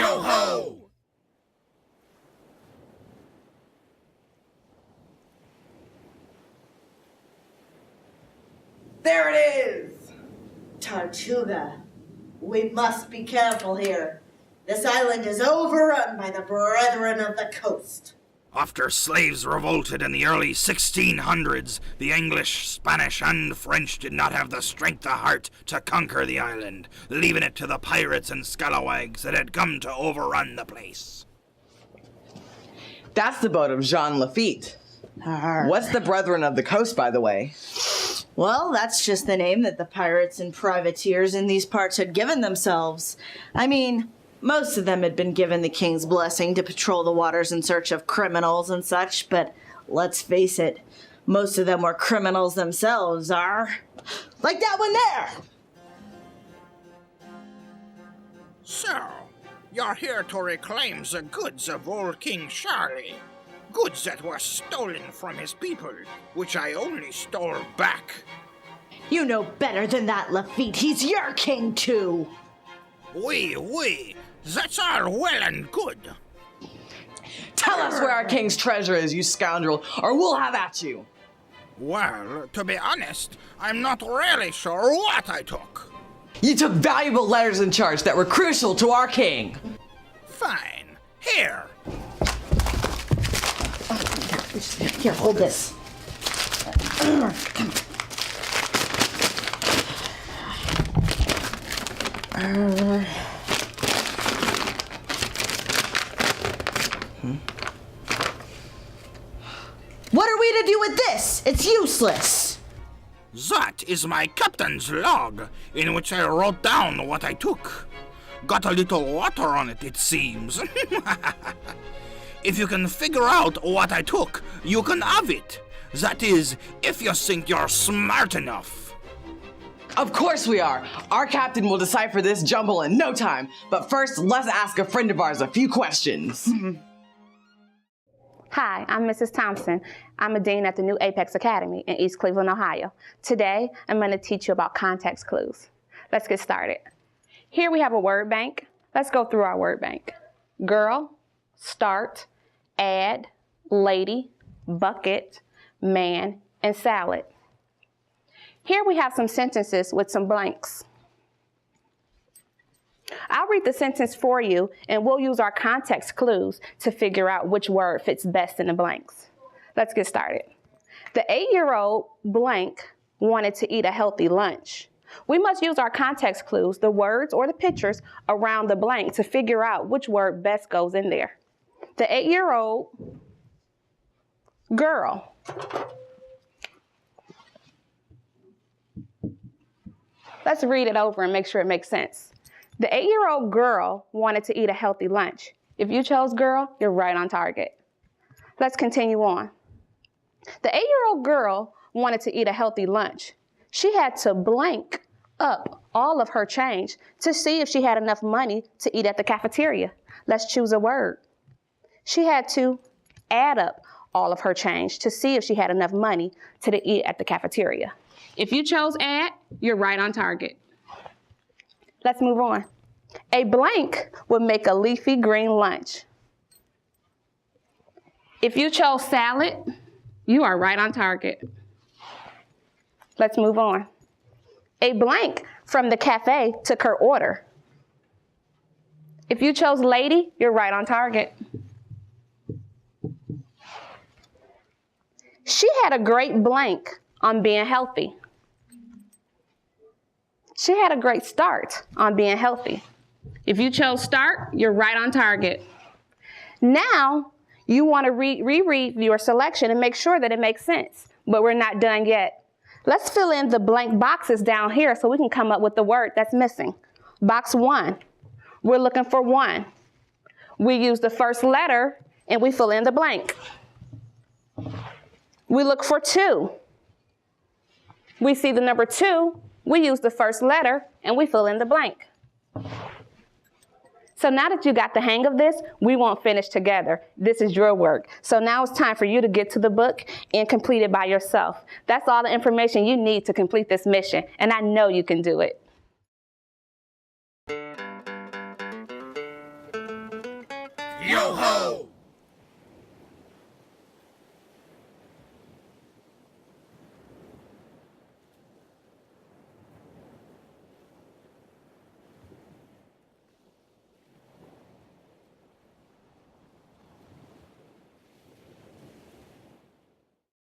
Yo-ho! There it is! Tortuga, we must be careful here. This island is overrun by the Brethren of the Coast. After slaves revolted in the early 1600s, the English, Spanish, and French did not have the strength of heart to conquer the island, leaving it to the pirates and scalawags that had come to overrun the place. That's the boat of Jean Lafitte. What's the Brethren of the Coast, by the way? Well, that's just the name that the pirates and privateers in these parts had given themselves. I mean, most of them had been given the king's blessing to patrol the waters in search of criminals and such, but let's face it, most of them were criminals themselves, like that one there! So, you're here to reclaim the goods of old King Charlie. Goods that were stolen from his people, which I only stole back. You know better than that, Lafitte. He's your king, too. Oui, that's all well and good. Tell us where our king's treasure is, you scoundrel, or we'll have at you. Well, to be honest, I'm not really sure what I took. You took valuable letters and charts that were crucial to our king. Fine. Here. Here, hold this. What are we to do with this? It's useless. That is my captain's log, in which I wrote down what I took. Got a little water on it, it seems. If you can figure out what I took, you can have it. That is, if you think you're smart enough. Of course we are. Our captain will decipher this jumble in no time. But first, let's ask a friend of ours a few questions. Hi, I'm Mrs. Thompson. I'm a dean at the new Apex Academy in East Cleveland, Ohio. Today, I'm going to teach you about context clues. Let's get started. Here we have a word bank. Let's go through our word bank. Girl, start, add, lady, bucket, man, and salad. Here we have some sentences with some blanks. I'll read the sentence for you, and we'll use our context clues to figure out which word fits best in the blanks. Let's get started. The 8-year-old blank wanted to eat a healthy lunch. We must use our context clues, the words or the pictures around the blank, to figure out which word best goes in there. The 8-year-old girl. Let's read it over and make sure it makes sense. The 8-year-old girl wanted to eat a healthy lunch. If you chose girl, you're right on target. Let's continue on. The 8-year-old girl wanted to eat a healthy lunch. She had to blank up all of her change to see if she had enough money to eat at the cafeteria. Let's choose a word. She had to add up all of her change to see if she had enough money to eat at the cafeteria. If you chose add, you're right on target. Let's move on. A blank would make a leafy green lunch. If you chose salad, you are right on target. Let's move on. A blank from the cafe took her order. If you chose lady, you're right on target. She had a great blank on being healthy. She had a great start on being healthy. If you chose start, you're right on target. Now, you want to reread your selection and make sure that it makes sense, but we're not done yet. Let's fill in the blank boxes down here so we can come up with the word that's missing. Box 1, we're looking for 1. We use the first letter and we fill in the blank. We look for 2. We see the number 2, we use the first letter and we fill in the blank. So now that you got the hang of this, we won't finish together. This is your work. So now it's time for you to get to the book and complete it by yourself. That's all the information you need to complete this mission, and I know you can do it. ho!